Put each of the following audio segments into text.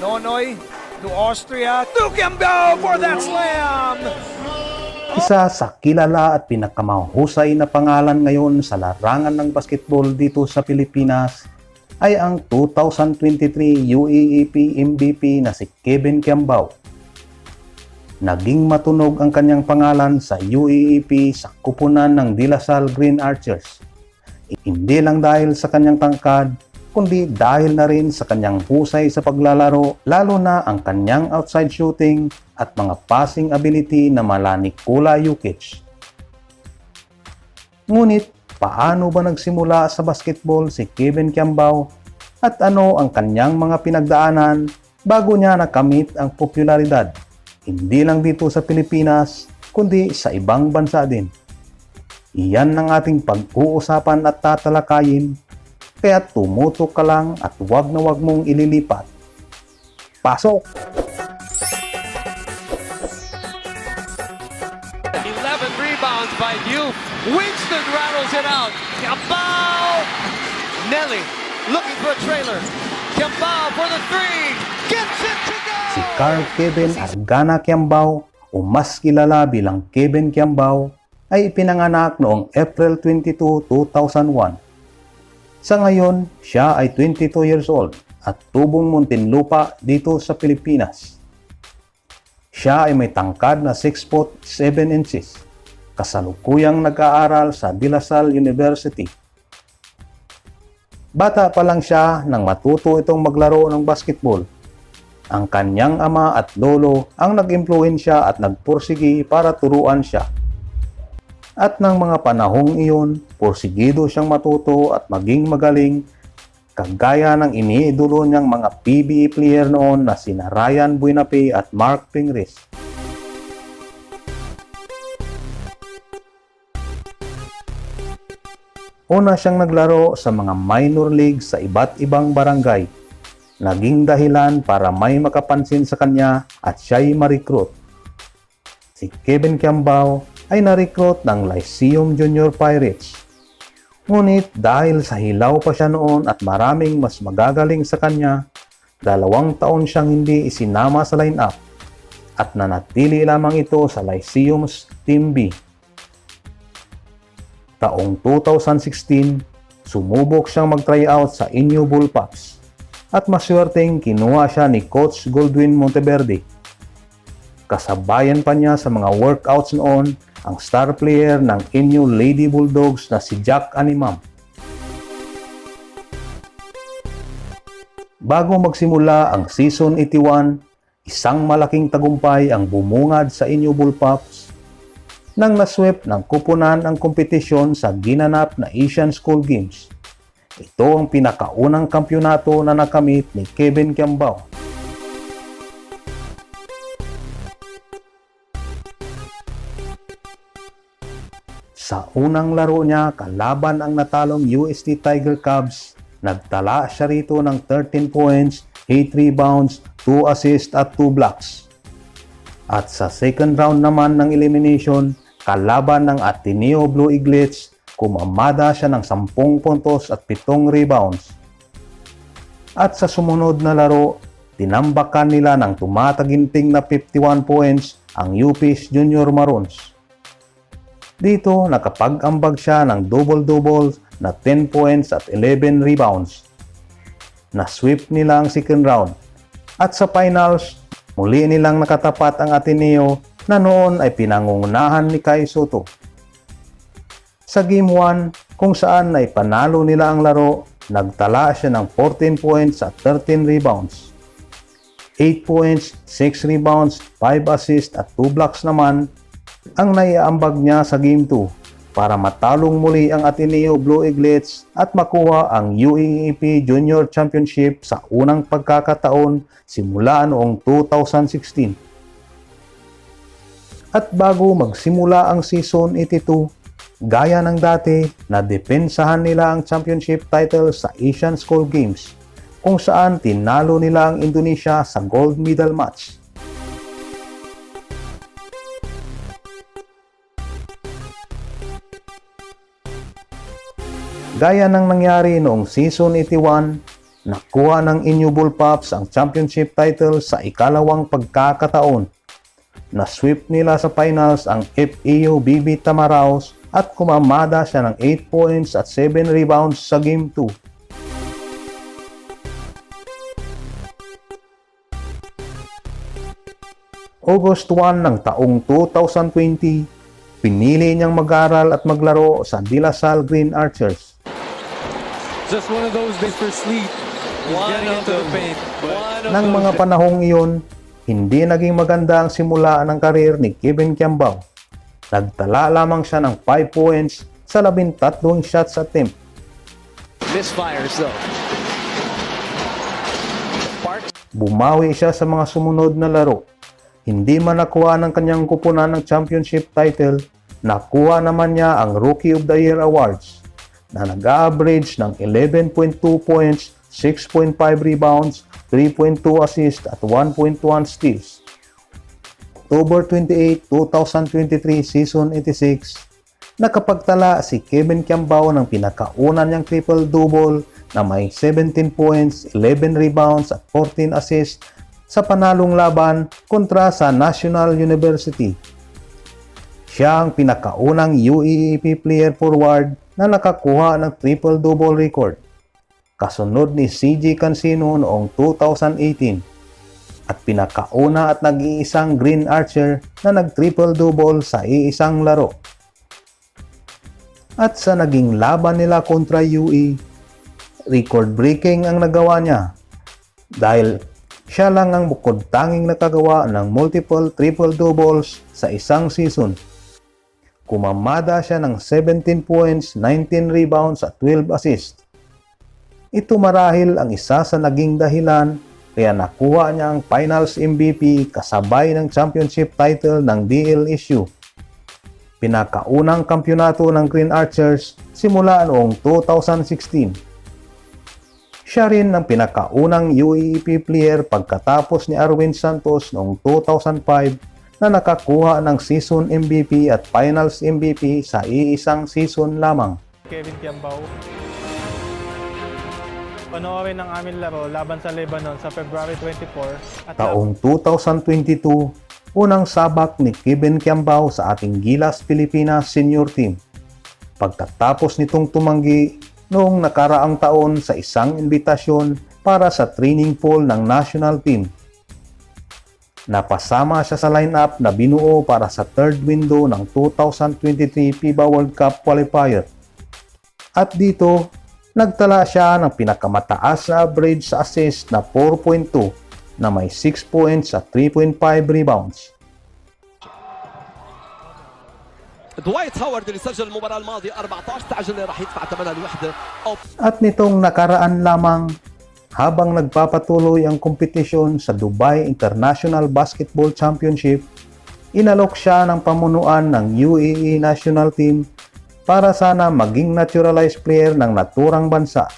Nonoy to Austria. Tukiambo for that slam! Isa sa kilala at pinakamahusay na pangalan ngayon sa larangan ng basketball dito sa Pilipinas ay ang 2023 UAAP MVP na si Kevin Kiambao. Naging matunog ang kanyang pangalan sa UAAP sa kupunan ng De La Salle Green Archers. Hindi lang dahil sa kanyang tangkad, kundi dahil na rin sa kanyang husay sa paglalaro, lalo na ang kanyang outside shooting at mga passing ability na mala ni Nikola Jokic. Ngunit, paano ba nagsimula sa basketball si Kevin Kiambao at ano ang kanyang mga pinagdaanan bago niya nakamit ang popularidad? Hindi lang dito sa Pilipinas, kundi sa ibang bansa din. Iyan ang ating pag-uusapan at tatalakayin, kaya tumutok ka lang at huwag na huwag mong ililipat. Pasok! 11 rebounds by Diouf. Winston rattles it out. Kiambao! Nelly looking for a trailer. Kiambao for the three. Gets it to go! Si Carl Kevin Argana Kiambao o mas kilala bilang Kevin Kiambao ay ipinanganak noong April 22, 2001. Sa ngayon, siya ay 22 years old at tubong Muntinlupa dito sa Pilipinas. Siya ay may tangkad na 6 foot 7 inches. Kasalukuyang nag-aaral sa De La Salle University. Bata pa lang siya nang matuto itong maglaro ng basketball. Ang kanyang ama at lolo ang nag-impluwensya at nagpursigi para turuan siya. At ng mga panahong iyon, porsigido siyang matuto at maging magaling, kagaya ng iniidolo niyang mga PBA player noon na sina Ryan Buenape at Mark Pingris. Una siyang naglaro sa mga minor leagues sa iba't ibang barangay. Naging dahilan para may makapansin sa kanya at siya'y ma-recruit. Si Kevin Kiambao ay na-recruit ng Lyceum Junior Pirates. Ngunit dahil sa hilaw pa siya noon at maraming mas magagaling sa kanya, 2 taon siyang hindi isinama sa lineup at nanatili lamang ito sa Lyceum's Team B. Taong 2016, sumubok siyang mag-tryout sa Inyo Bullpups at maswerteng kinuha siya ni Coach Goldwin Monteverde. Kasabayan pa niya sa mga workouts noon ang star player ng Inyo Lady Bulldogs na si Jack Animam. Bago magsimula ang Season 81, isang malaking tagumpay ang bumungad sa Inyo Bullpups nang nasweep ng kupunan ang kompetisyon sa ginanap na Asian School Games. Ito ang pinakaunang kampyonato na nakamit ni Kevin Kiambao. Sa unang laro niya kalaban ang natalong UST Tiger Cubs, nagtala siya rito ng 13 points, 8 rebounds, 2 assists at 2 blocks. At sa second round naman ng elimination, kalaban ng Ateneo Blue Eaglets, kumamada siya ng 10 puntos at 7 rebounds. At sa sumunod na laro, tinambakan nila ng tumataginting na 51 points ang UP's Junior Maroons. Dito, nakapag-ambag siya ng double-double na 10 points at 11 rebounds. Na-sweep nila ang second round. At sa finals, muli nilang nakatapat ang Ateneo na noon ay pinangungunahan ni Kai Soto. Sa Game 1, kung saan ay panalo nila ang laro, nagtala siya ng 14 points at 13 rebounds. 8 points, 6 rebounds, 5 assists at 2 blocks naman ang naiaambag niya sa Game 2 para matalong muli ang Ateneo Blue Eaglets at makuha ang UAAP Junior Championship sa unang pagkakataon simula noong 2016. At bago magsimula ang Season 82, gaya ng dati, nadepensahan nila ang championship title sa Asian School Games kung saan tinalo nila ang Indonesia sa gold medal match. Gaya ng nangyari noong Season 81, nakuha ng Inyo Bullpups ang championship title sa ikalawang pagkakataon. Na-sweep nila sa finals ang FEU BB Tamaraos at kumamada siya ng 8 points at 7 rebounds sa Game 2. August 1 ng taong 2020, pinili niyang mag-aral at maglaro sa De La Salle Green Archers. Just one of those days for sleep. He's getting into the paint. Nang mga panahong iyon, hindi naging maganda ang simula ng karir ni Kevin Kiambao. Nagtala lamang siya ng 5 points sa 13 shots attempt. Misfires though. Bumawi siya sa mga sumunod na laro. Hindi man nakuha ng kanyang kupunan ng championship title, nakuha naman niya ang Rookie of the Year awards na nag-average ng 11.2 points, 6.5 rebounds, 3.2 assists at 1.1 steals. October 28, 2023 Season 86, nakapagtala si Kevin Kiambao ng pinakauna niyang triple-double na may 17 points, 11 rebounds at 14 assists sa panalong laban kontra sa National University. Siya ang pinakaunang UEEP player forward na nakakuha ng triple-double record, kasunod ni CJ Cancino noong 2018, at pinakauna at nag-iisang Green Archer na nag-triple-double sa iisang laro. At sa naging laban nila kontra UE, record-breaking ang nagawa niya dahil siya lang ang bukod tanging nakagawa ng multiple triple-doubles sa isang season. Kumamada siya ng 17 points, 19 rebounds at 12 assists. Ito marahil ang isa sa naging dahilan kaya nakuha niya ang Finals MVP kasabay ng championship title ng DLSU. Pinakaunang kampyonato ng Green Archers simula noong 2016. Siya rin ang pinakaunang UEEP player pagkatapos ni Arwin Santos noong 2005 na nakakuha ng season MVP at finals MVP sa iisang season lamang. Kevin Kiambao. Panoorin ang aming laro laban sa Lebanon sa February 24 at Taong 2022, unang sabak ni Kevin Kiambao sa ating Gilas Pilipinas senior team. Pagkatapos nitong tumanggi noong nakaraang taon sa isang imbitasyon para sa training pool ng national team. Napasama siya sa lineup na binuo para sa third window ng 2023 FIBA World Cup qualifier. At dito, nagtala siya ng pinakamataas na average sa assist na 4.2 na may 6 points at 3.5 rebounds. دوايت هاورد اللي سجل المباراة الماضية 14 تعجل راح يدفع ثمنها الوحدة. At nitong nakaraan lamang, habang nagpapatuloy ang kompetisyon sa Dubai International Basketball Championship, inalok siya ng pamunuan ng UAE National Team para sana maging naturalized player ng naturang bansa.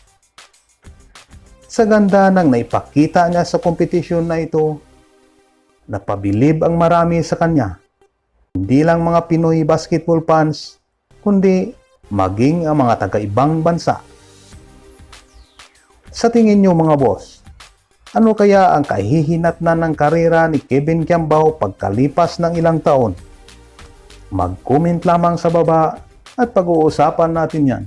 Sa ganda ng naipakita niya sa kompetisyon na ito, napabilib ang marami sa kanya. Hindi lang mga Pinoy basketball fans, kundi maging ang mga taga-ibang bansa. Sa tingin niyo mga boss, ano kaya ang kahihinatnan ng karera ni Kevin Kiambao pagkalipas ng ilang taon? Mag-comment lamang sa baba at pag-uusapan natin yan.